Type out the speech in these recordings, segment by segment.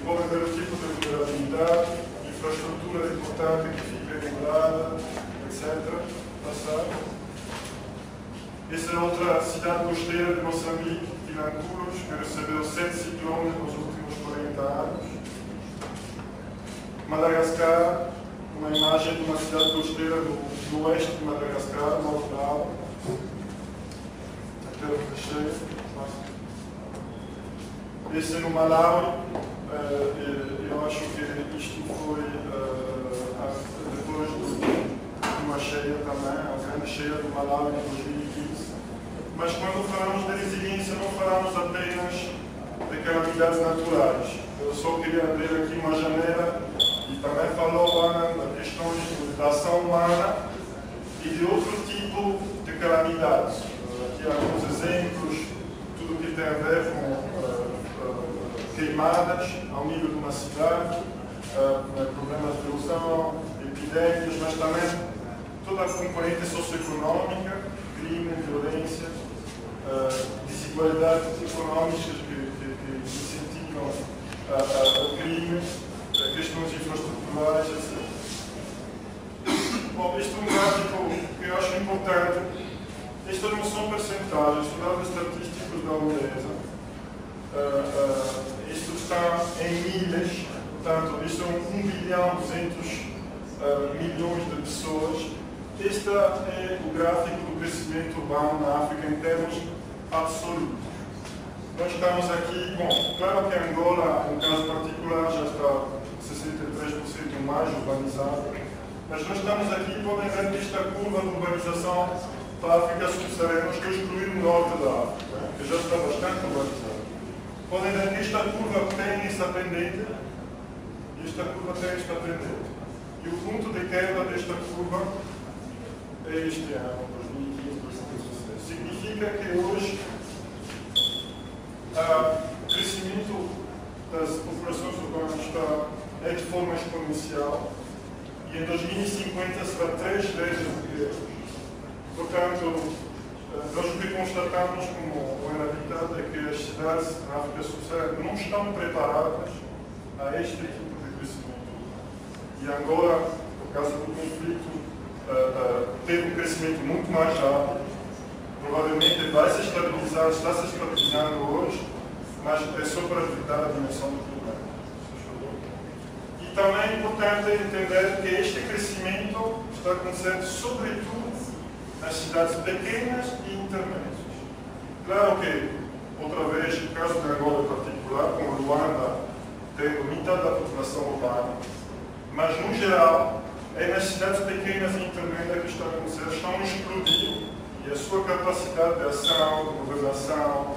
podem ver o tipo de vulnerabilidade, infraestrutura importante que fica regulada, etc. Passar. Essa é outra cidade costeira de Moçambique, Vilanculos, que recebeu 7 ciclones nos últimos 40 anos. Madagascar, uma imagem de uma cidade costeira do oeste de Madagascar, no Austral. Aqui é o recheio. Esse é no Malawi. Eu acho que isto foi depois de uma cheia também, a grande cheia do Malawi em 2015. Mas quando falamos de resiliência, não falamos apenas de calamidades naturais. Eu só queria abrir aqui uma janela e também falou, Ana, das questões da ação humana e de outro tipo de calamidades. Aqui há alguns exemplos, tudo que tem a ver com queimadas ao nível de uma cidade, problemas de erosão, epidemias, mas também toda a componente socioeconómica, crime, violência, desigualdades económicas que incentivam o crime, questões infraestruturais, etc. Bom, isto é um gráfico que eu acho importante. Estas não são percentagens, são dados estatísticos da UNESA. Isto está em milhas, portanto, isto são 1 bilhão 200 milhões de pessoas. Este é o gráfico do crescimento urbano na África em termos absolutos. Nós estamos aqui, bom, claro que Angola, no caso particular, já está 63% mais urbanizado, mas nós estamos aqui, podem ver que esta curva de urbanização para a África subsaariana, nós estamos excluir o norte da África, que já está bastante urbanizado. Podem ver que esta curva tem essa pendente, e esta curva tem esta pendente. E o ponto de queda desta curva é este ano, 2015, 2016. Significa que hoje o crescimento das populações urbanas é de forma exponencial e em 2050 será 3 vezes o que é hoje. Portanto, nós o que constatamos como realidade é que as cidades na África subsaariana não estão preparadas a este tipo de crescimento. E Angola, por causa do conflito, teve um crescimento muito mais rápido. Provavelmente vai se estabilizar, está se estabilizando hoje, mas é só para evitar a dimensão do problema. E também é importante entender que este crescimento está acontecendo sobretudo nas cidades pequenas e intermédias. Claro que, outra vez, o caso de Angola em particular, com Luanda tendo metade da população urbana, mas no geral, é nas cidades pequenas e intermédias que estão a acontecer, estão a explodir e a sua capacidade de ação, de governação,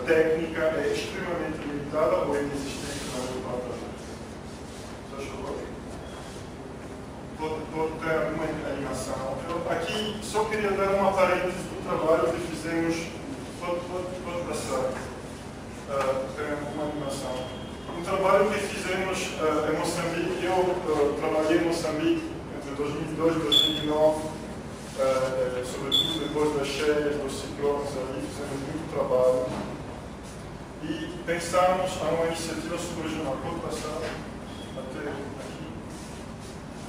técnica é extremamente limitada ou inexistente na maior parte das vezes. Pode ter alguma animação. Eu aqui só queria dar uma parêntese do trabalho que fizemos. Pode passar. Tem alguma animação. Um trabalho que fizemos em Moçambique. Eu trabalhei em Moçambique entre 2002 e 2009, sobretudo depois das cheias, dos ciclones ali, fizemos muito trabalho. E pensamos a uma iniciativa subregional. Pode passar até aqui.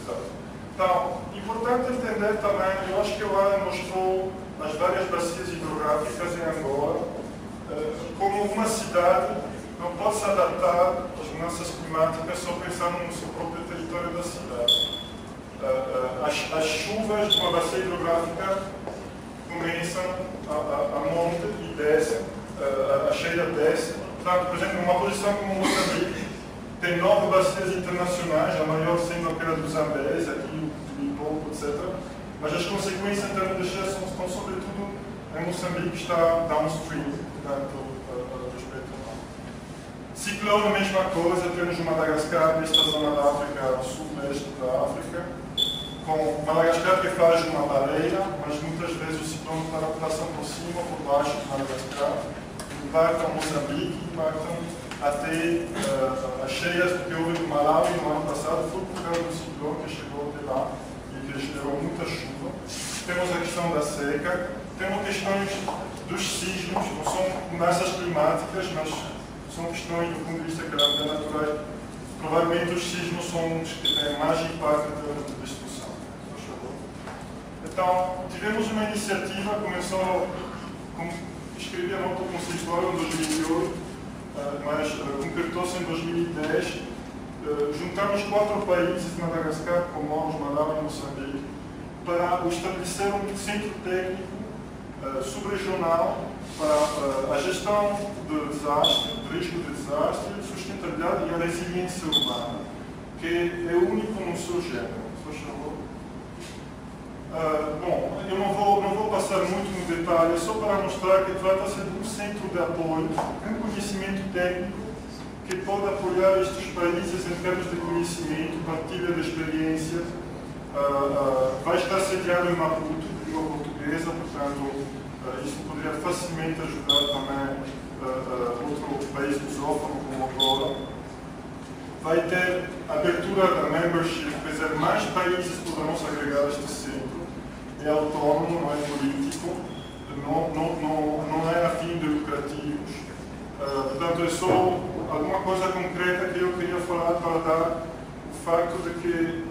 Exato. Então, importante entender também, eu acho que o Ana mostrou as várias bacias hidrográficas em Angola, como uma cidade não pode se adaptar às mudanças climáticas só pensando no seu próprio território da cidade. As chuvas de uma bacia hidrográfica começam a monte e descem, a cheia desce. Portanto, por exemplo, numa posição como Moçambique, tem 9 bacias internacionais, a maior sendo aquela do Zambeze, aqui o Limpopo, etc. Mas as consequências em termos de cheias estão sobretudo em Moçambique, que está downstream, portanto, respeito ao mar. Ciclone, a mesma coisa, temos Madagascar, nesta zona da África, sul-leste da África, com Madagascar que faz uma barreira, mas muitas vezes o ciclone passa por cima ou por baixo de Madagascar, impactam Moçambique, impactam até as cheias que houve no Malawi no ano passado, foi por causa do ciclone que chegou até lá e que gerou muita chuva. Temos a questão da seca, temos questões dos sismos, não são mudanças climáticas, mas são questões do ponto de vista caráter natural. Provavelmente os sismos são os que têm mais impacto em termos de destruição. Então, tivemos uma iniciativa, começou com escrever a nota conceitual em 2008, mas concretou-se em 2010. Juntamos 4 países, Madagascar, Comoros, Malawi e Moçambique, para estabelecer um centro técnico subregional para a gestão de desastre, de risco de desastre, sustentabilidade e a resiliência urbana, que é único no seu gênero. Bom, eu não vou passar muito no detalhe, é só para mostrar que trata-se de um centro de apoio, um conhecimento técnico que pode apoiar estes países em termos de conhecimento, partilha de experiência. Vai estar sediado em Maputo, língua portuguesa, portanto, isso poderia facilmente ajudar também outro país lusófono como Angola. Vai ter abertura da membership, quer dizer, mais países poderão se agregar a este centro. É autônomo, não é político, não é a fins de lucrativos. Portanto, é só alguma coisa concreta que eu queria falar para dar o facto de que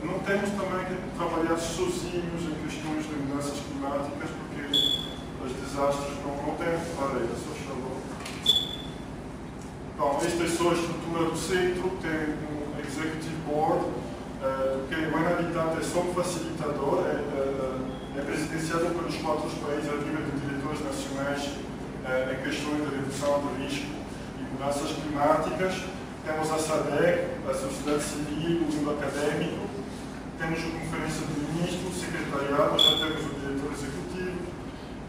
não temos também que trabalhar sozinhos em questões de mudanças climáticas, porque os desastres não têm barreiras, só falou. Bom, esta é só a estrutura do centro, tem um Executive Board, que o Inhabitante é só um facilitador, é presidenciado pelos 4 países a nível de diretores nacionais em questões de redução do risco e mudanças climáticas. Temos a SADEC, a sociedade civil, o mundo acadêmico, temos a conferência de ministros, o secretariado, já temos o diretor executivo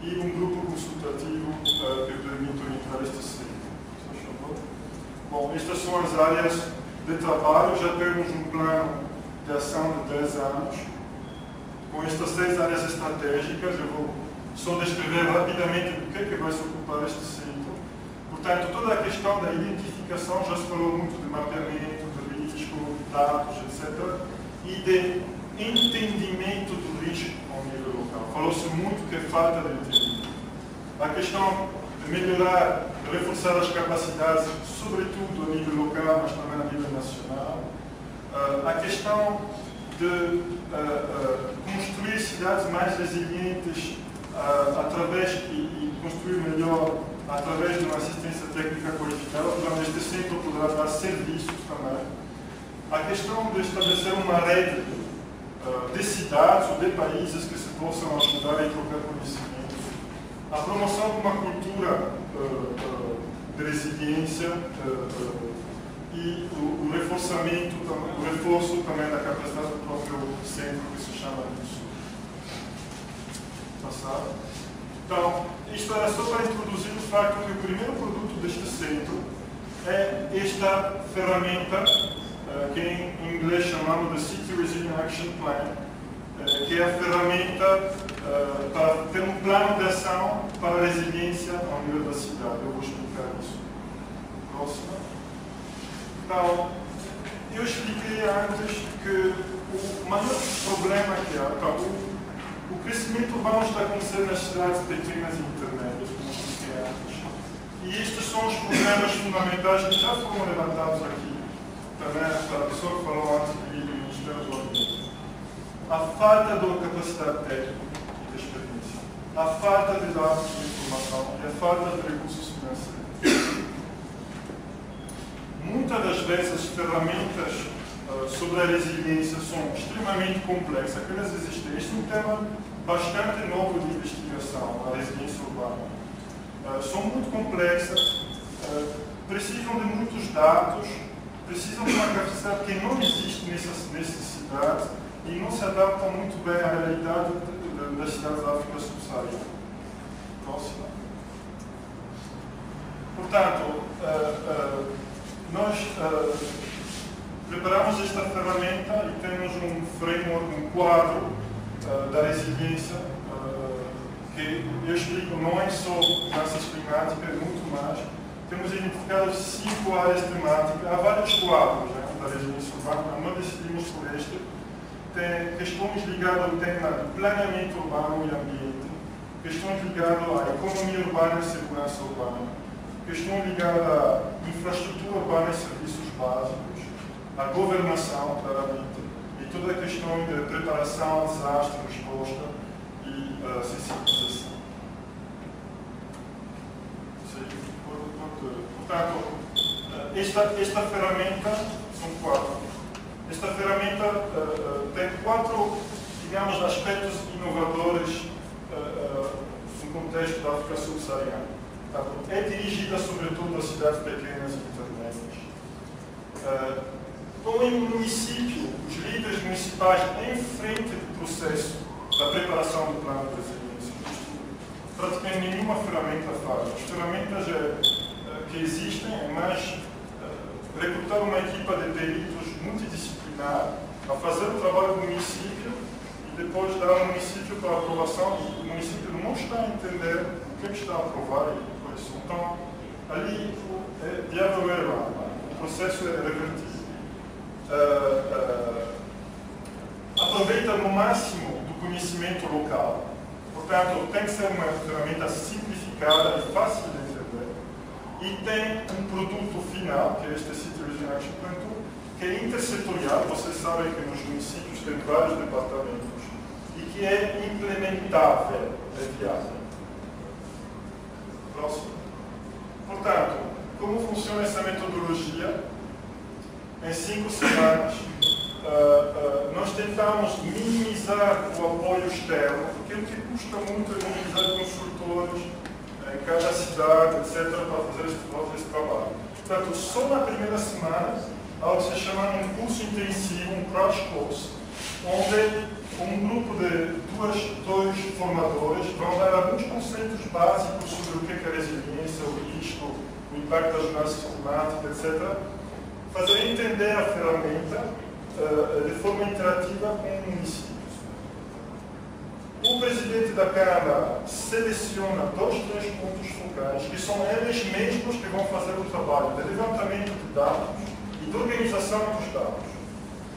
e um grupo consultativo que permite orientar este centro. Bom, estas são as áreas de trabalho, já temos um plano de ação de 10 anos, com estas 6 áreas estratégicas. Eu vou só descrever rapidamente do que vai se ocupar este centro. Portanto, toda a questão da identificação, já se falou muito de mapeamento, de risco, dados, etc., e de entendimento do risco ao nível local. Falou-se muito que é falta de entendimento. A questão de melhorar, de reforçar as capacidades, sobretudo a nível local, mas também a nível nacional. A questão de construir cidades mais resilientes através e construir melhor através de uma assistência técnica qualificada, onde este centro poderá dar serviços também. A questão de estabelecer uma rede de cidades ou de países que se possam ajudar a trocar conhecimentos. A promoção de uma cultura de resiliência e o reforço também da capacidade do próprio centro, que se chama isso. Passado. Então, isto era só para introduzir o facto que o primeiro produto deste centro é esta ferramenta, que em inglês chamamos de City Resilient Action Plan, que é a ferramenta para ter um plano de ação para a resiliência ao nível da cidade. Eu vou explicar isso. Próxima. Então, eu expliquei antes que o maior problema que há, então, o crescimento urbano está a acontecer nas cidades pequenas e intermédias, como disse antes. E estes são os problemas fundamentais que já foram levantados aqui, também pela pessoa que falou antes do Ministério do Ambiente. A falta de capacidade técnica e de experiência, a falta de dados de informação e a falta de recursos financeiros. Muitas das vezes as ferramentas sobre a resiliência são extremamente complexas, apenas existem. Este é um tema bastante novo de investigação, a resiliência urbana. São muito complexas, precisam de muitos dados, precisam de uma capacidade que não existe nessas cidades e não se adapta muito bem à realidade das cidades da África subsaariana. Próxima. Portanto, nós preparamos esta ferramenta e temos um framework, um quadro da resiliência, que eu explico, não é só mudanças climáticas, é muito mais. Temos identificado 5 áreas temáticas, há vários quadros da resiliência urbana, nós decidimos por este. Tem questões ligadas ao tema do planeamento urbano e ambiente, questões ligadas à economia urbana e segurança urbana, questão ligada à infraestrutura urbana e serviços básicos, à governação, claramente, e toda a questão de preparação, desastre, resposta e sensibilização. Portanto, esta ferramenta, são 4. Esta ferramenta tem 4, digamos, aspectos inovadores no contexto da África subsaariana. É dirigida sobretudo a cidades pequenas e intermédias. Como em um município, os líderes municipais em frente do processo da preparação do plano de resiliência, praticamente nenhuma ferramenta faz. As ferramentas que existem é mais recrutar uma equipa de peritos multidisciplinar a fazer o trabalho do município e depois dar ao município para aprovação, e o município não está a entender o que está a aprovar e por isso. Então, ali é diálogo lá, o processo é revertido. Aproveita no máximo do conhecimento local, portanto, tem que ser uma ferramenta simplificada e fácil de entender, e tem um produto final, que é este City Regional Action Plan, que é intersetorial. Vocês sabem que nos municípios tem vários departamentos e que é implementável, é viável. Próximo. Portanto, como funciona essa metodologia? Em 5 semanas, nós tentamos minimizar o apoio externo, porque o que custa muito é mobilizar consultores em cada cidade, etc., para fazer esse trabalho. Portanto, só na primeira semana, há o que se chama um curso intensivo, um crash course, onde um grupo de dois formadores vão dar alguns conceitos básicos sobre o que é resiliência, o risco, o impacto das mudanças climáticas, etc., fazer entender a ferramenta de forma interativa com o município. O presidente da Câmara seleciona 2, 3 pontos focais, que são eles mesmos que vão fazer o trabalho de levantamento de dados e de organização dos dados.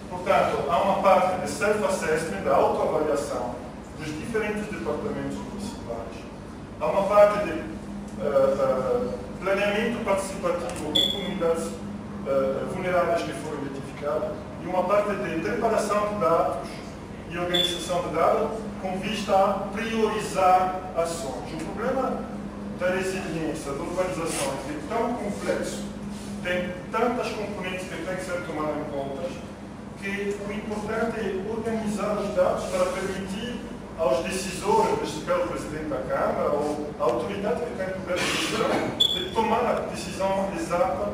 Portanto, há uma parte de self-assessment, da autoavaliação dos diferentes departamentos municipais. Há uma parte de planeamento participativo com comunidades vulneráveis que foram identificadas e uma parte de preparação de dados e organização de dados com vista a priorizar ações. O problema da resiliência, da urbanização, é que é tão complexo, tem tantas componentes que têm que ser tomadas em conta, que o importante é organizar os dados para permitir aos decisores, neste caso o Presidente da Câmara, ou a autoridade que tem poder de decisão, de tomar a decisão exata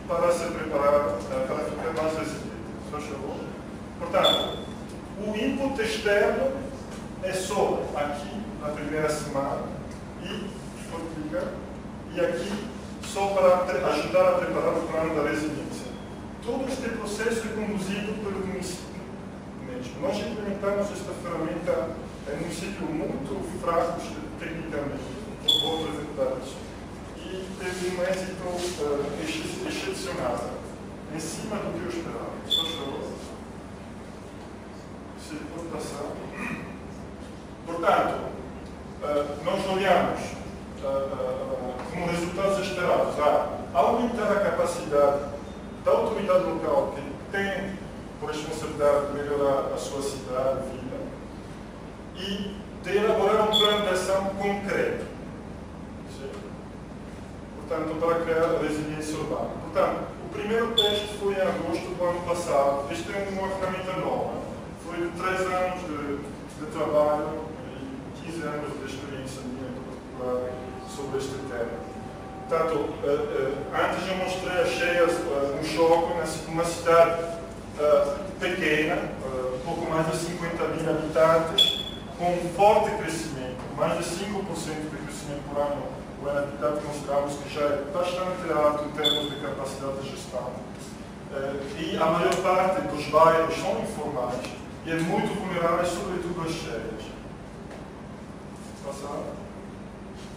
para se preparar, para ficar mais resiliente. Só chegou? Portanto, o input externo é só aqui, na primeira semana, e aqui só para ajudar a preparar o plano da resiliência. Todo este processo é conduzido pelo município mesmo. Nós implementamos esta ferramenta em um município muito fraco tecnicamente, vou apresentar isso. E teve um êxito excepcional, em cima do que eu esperava. Só chegou? Se pode passar. Portanto, nós olhamos como resultados esperados a aumentar a capacidade da autoridade local que tem por responsabilidade de melhorar a sua cidade, vida, e de elaborar um plano de ação concreto. Portanto, para criar resiliência urbana. Portanto, o primeiro teste foi em agosto do ano passado. Este é uma ferramenta nova. Foi de 3 anos de trabalho e 15 anos de experiência minha em particular sobre este tema. Portanto, antes eu mostrei as cheias no Choco, numa cidade pequena, pouco mais de 50 mil habitantes, com um forte crescimento, mais de 5% de crescimento por ano. O habitat consideramos que já é bastante alto em termos de capacidade de gestão. E a maior parte dos bairros são informais e é muito vulnerável, sobretudo às cheias. Passado.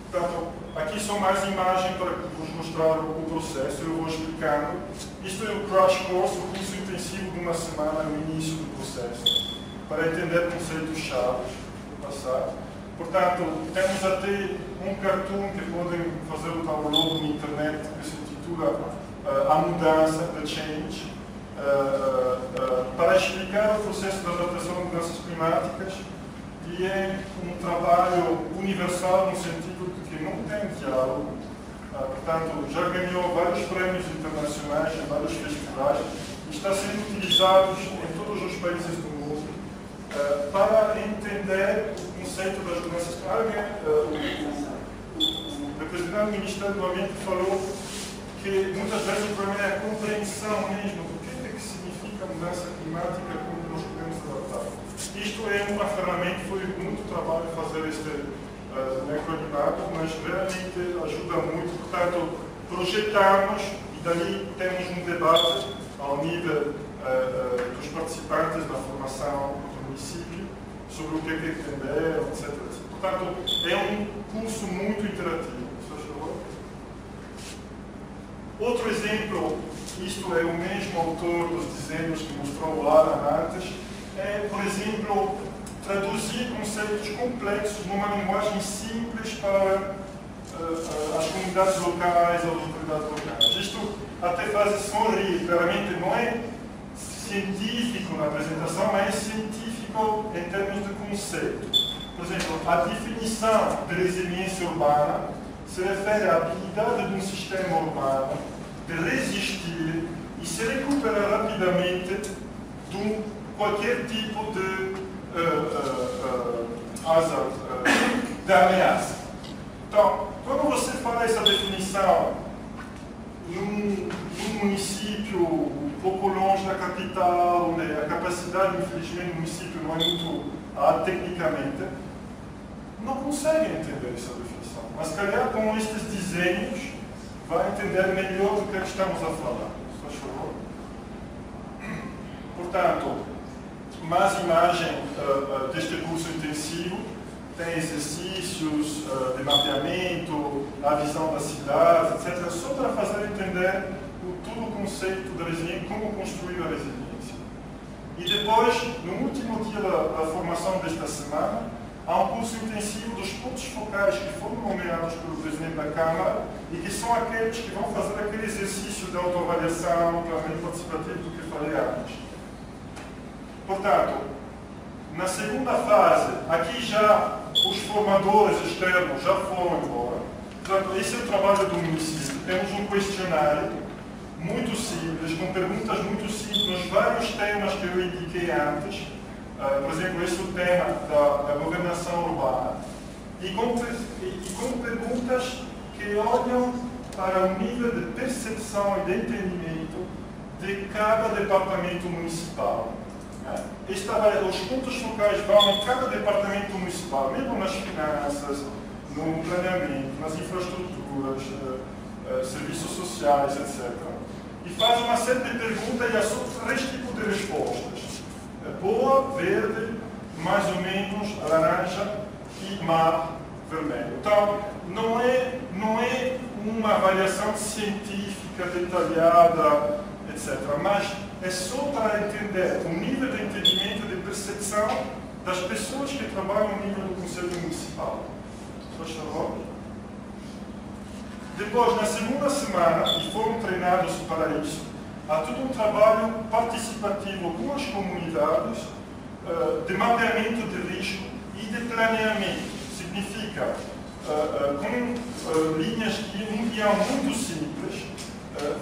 Portanto, aqui são mais imagens para vos mostrar o processo, eu vou explicando. Isto é o crash course, o curso intensivo de uma semana no início do processo, para entender conceitos-chave. Vou passar. Portanto, temos até um cartoon que podem fazer o download na internet que se intitula A Mudança, The Change, para explicar o processo de adaptação a mudanças climáticas, e é um trabalho universal no sentido de que não tem diálogo. Portanto, já ganhou vários prémios internacionais em vários festivais e está sendo utilizado em todos os países do mundo para entender o conceito das mudanças climáticas. O representante do Ministério do Ambiente falou que muitas vezes o problema é a compreensão mesmo do que significa mudança climática, como nós podemos adaptar. Isto é uma ferramenta, foi muito trabalho fazer este necrolimado, mas realmente ajuda muito. Portanto, projetamos e dali temos um debate ao nível dos participantes da formação do município sobre o que é entender, etc. Portanto, é um curso muito interativo. Outro exemplo, isto é o mesmo autor dos desenhos que mostrou o Alan antes, é, por exemplo, traduzir conceitos complexos numa linguagem simples para as comunidades locais ou as autoridades locais. Isto até faz sorrir, claramente não é científico na apresentação, mas é científico em termos de conceito. Por exemplo, a definição de resiliência urbana se refere à habilidade de um sistema urbano de resistir e se recuperar rapidamente de qualquer tipo de ameaça. Então, quando você fala essa definição num município um pouco longe da capital, onde a capacidade, infelizmente, do município não é muito alta tecnicamente, não conseguem entender essa definição. Mas, calhar, com estes desenhos, vai entender melhor do que estamos a falar. Por favor. Portanto, mais imagem deste curso intensivo, tem exercícios de mapeamento, a visão da cidade, etc., só para fazer entender todo o conceito da resiliência, como construir a resiliência. E depois, no último dia da formação desta semana, há um curso intensivo dos pontos focais que foram nomeados pelo Presidente da Câmara e que são aqueles que vão fazer aquele exercício de autoavaliação, planejamento participativo do que falei antes. Portanto, na segunda fase, aqui já os formadores externos já foram embora. Portanto, esse é o trabalho do município. Temos um questionário muito simples, com perguntas muito simples, nos vários temas que eu indiquei antes. Por exemplo, esse é o tema da governação urbana. E com perguntas que olham para o nível de percepção e de entendimento de cada departamento municipal. Os pontos focais vão em cada departamento municipal, mesmo nas finanças, no planeamento, nas infraestruturas, serviços sociais, etc. E faz uma série de perguntas e há só 3 tipos de respostas. Boa, verde, mais ou menos laranja e mar vermelho. Então, não é uma avaliação científica detalhada, etc. Mas é só para entender o nível de entendimento, de percepção das pessoas que trabalham no nível do Conselho Municipal. Por favor. Depois, na segunda semana, e foram treinados para isso, há todo um trabalho participativo com as comunidades de mapeamento de risco e de planeamento. Significa, com linhas de um guião muito simples,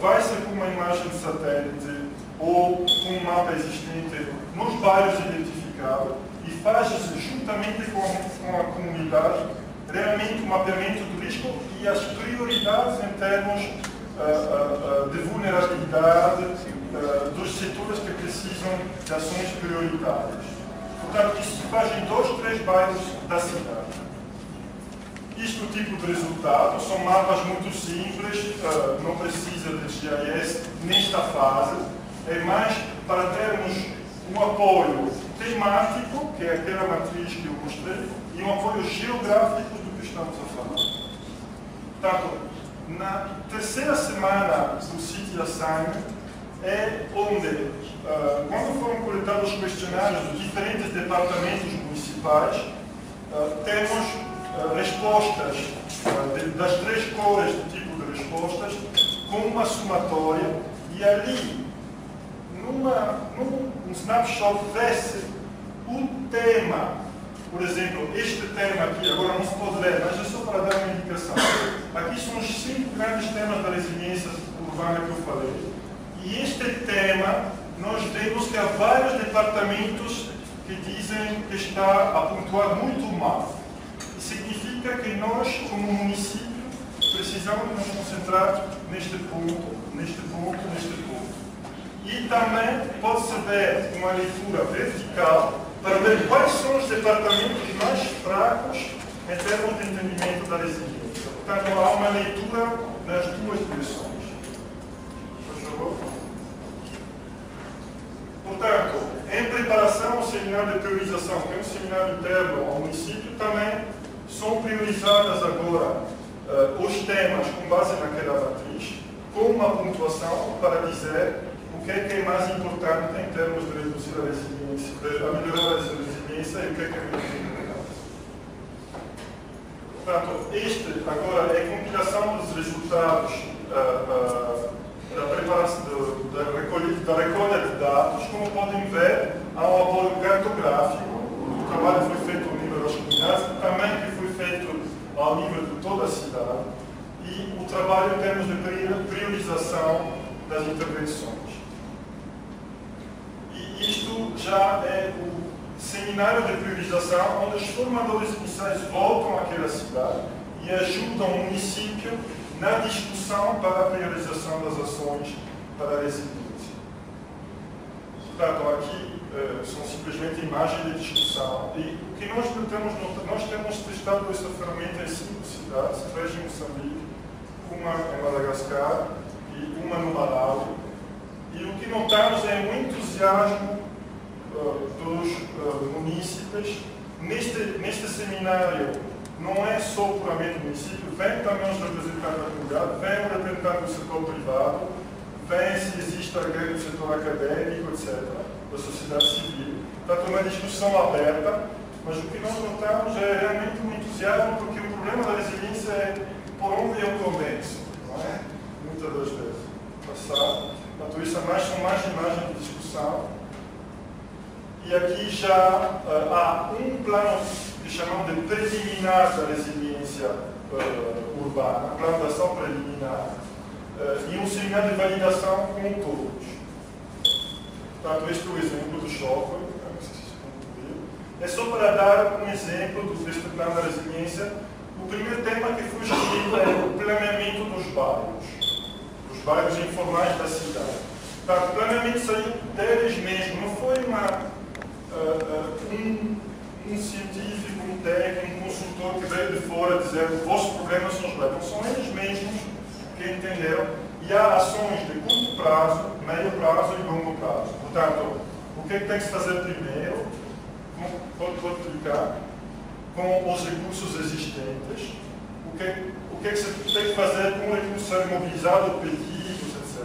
vai ser com uma imagem de satélite ou com um mapa existente nos bairros identificados e faz-se juntamente com a comunidade realmente o mapeamento do risco e as prioridades em termos de vulnerabilidade dos setores que precisam de ações prioritárias. Portanto, isso se faz em 2, 3 bairros da cidade. Isto é o tipo de resultado, são mapas muito simples, não precisa de GIS nesta fase, é mais para termos um apoio temático, que é aquela matriz que eu mostrei, e um apoio geográfico do que estamos a falar. Portanto, na terceira semana do City Assignment é onde, quando foram coletados os questionários dos diferentes departamentos municipais, temos respostas das 3 cores do tipo de respostas com uma somatória e ali, num snapshot desse, o tema, por exemplo, este tema aqui, agora não se pode ler, mas é só para dar uma indicação. Aqui são os 5 grandes temas da resiliência urbana que eu falei. E este tema, nós vemos que há vários departamentos que dizem que está a pontuar muito mal. Significa que nós, como município, precisamos nos concentrar neste ponto, neste ponto, neste ponto. E também pode-se ver uma leitura vertical para ver quais são os departamentos mais fracos em termos de entendimento da resiliência. Portanto, há uma leitura nas 2 direções. Por favor. Portanto, em preparação ao seminário de priorização, que é um seminário interno ao município, também são priorizadas agora os temas com base naquela matriz, com uma pontuação para dizer o que é mais importante em termos de reduzir a resiliência, de melhorar a resiliência e o que é menos importante. Portanto, este agora é a compilação dos resultados da preparação, da recolha de dados. Como podem ver, há um apoio cartográfico. O trabalho foi feito ao nível das comunidades, também que foi feito ao nível de toda a cidade, e o trabalho em termos de priorização das intervenções. E isto já é o seminário de priorização, onde os formadores iniciais voltam àquela cidade e ajudam o município na discussão para a priorização das ações para a resiliência. Portanto, aqui são simplesmente imagens de discussão. E o que nós temos testado esta ferramenta em 5 cidades, 3 em Moçambique, uma em Madagascar e uma no Malawi. E o que notamos é um entusiasmo dos munícipes. Neste seminário, não é só puramente o município, vem também os representantes da comunidade, vem o representante do setor privado, vem se existe alguém do setor acadêmico, etc., da sociedade civil. Portanto, é uma discussão aberta, mas o que nós notamos é realmente um entusiasmo, porque o problema da resiliência é por onde eu começo, não é? Muitas das vezes. Passar. Portanto, isso são mais imagens de discussão. E aqui já há um plano que chamamos de preliminar da resiliência urbana, plano de ação preliminar, e um seminário de validação com todos. Portanto, este é o exemplo do Shockwave. É só para dar um exemplo deste plano da resiliência. O primeiro tema que foi escolhido é o planeamento dos bairros informais da cidade. Portanto, o planeamento saiu deles mesmos, não foi um científico, um técnico, um consultor que veio de fora dizer que os vossos problemas são os bairros. São eles mesmos que entenderam. E há ações de curto prazo, médio prazo e longo prazo. Portanto, o que é que tem que se fazer primeiro? Pode clicar. Com os recursos existentes. O que é que se tem que fazer com o recurso ser mobilizado, pedidos, etc.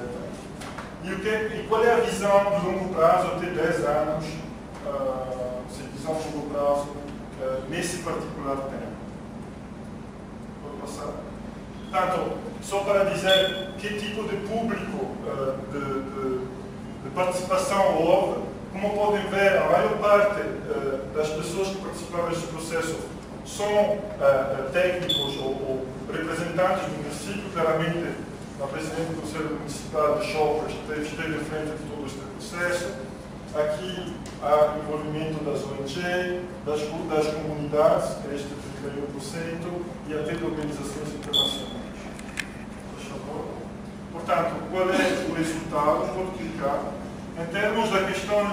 E qual é a visão de longo prazo até 10 anos, visão de longo prazo, nesse particular tema? Pode passar? Portanto, só para dizer que tipo de público de participação houve, como podem ver, a maior parte das pessoas que participaram deste processo são técnicos ou representantes do município. Claramente, a Presidente do Conselho Municipal de Chocras esteve à frente de todo este processo. Aqui há envolvimento das ONG, das comunidades, que é este 31%, e até de organizações internacionais. Portanto, qual é o resultado? Vou clicar. Em termos da questão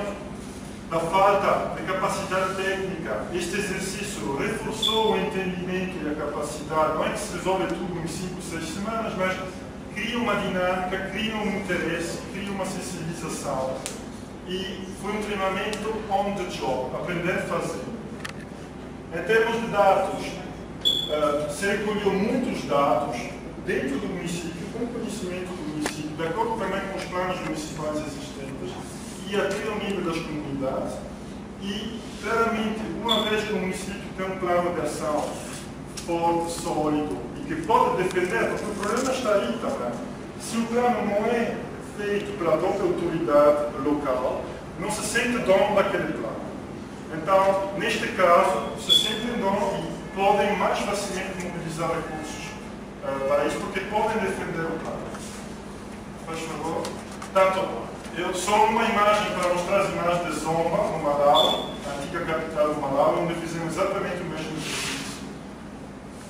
da falta de capacidade técnica, este exercício reforçou o entendimento e a capacidade. Não é que se resolve tudo em 5, 6 semanas, mas cria uma dinâmica, cria um interesse, cria uma sensibilização. E foi um treinamento on the job, aprender a fazer. Em termos de dados, se recolheu muitos dados dentro do município, com conhecimento do município, de acordo também com os planos municipais existentes, e até ao nível das comunidades. E, claramente, uma vez que o município tem um plano de ação forte, sólido, e que pode defender, porque o problema está aí também. Se o plano não é feito pela própria autoridade local, não se sente dono daquele plano. Então, neste caso, se sentem dono e podem mais facilmente mobilizar recursos para isso, porque podem defender o plano. Faz favor? Portanto, eu só uma imagem para mostrar as imagens de Zomba, no Malawi, a antiga capital do Malawi, onde fizemos exatamente o mesmo exercício.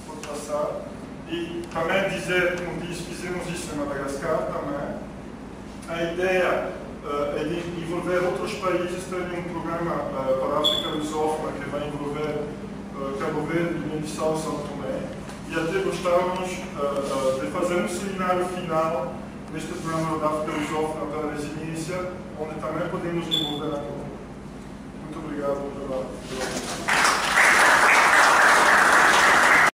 Vou passar. E também dizer, como disse, fizemos isso em Madagascar também. A ideia é de envolver outros países, terem um programa para a África lusófona que vai envolver Cabo Verde, Guiné-Bissau e São Tomé. E até gostávamos de fazer um seminário final neste programa da África lusófona para a resiliência, onde também podemos envolver a Muito obrigado pela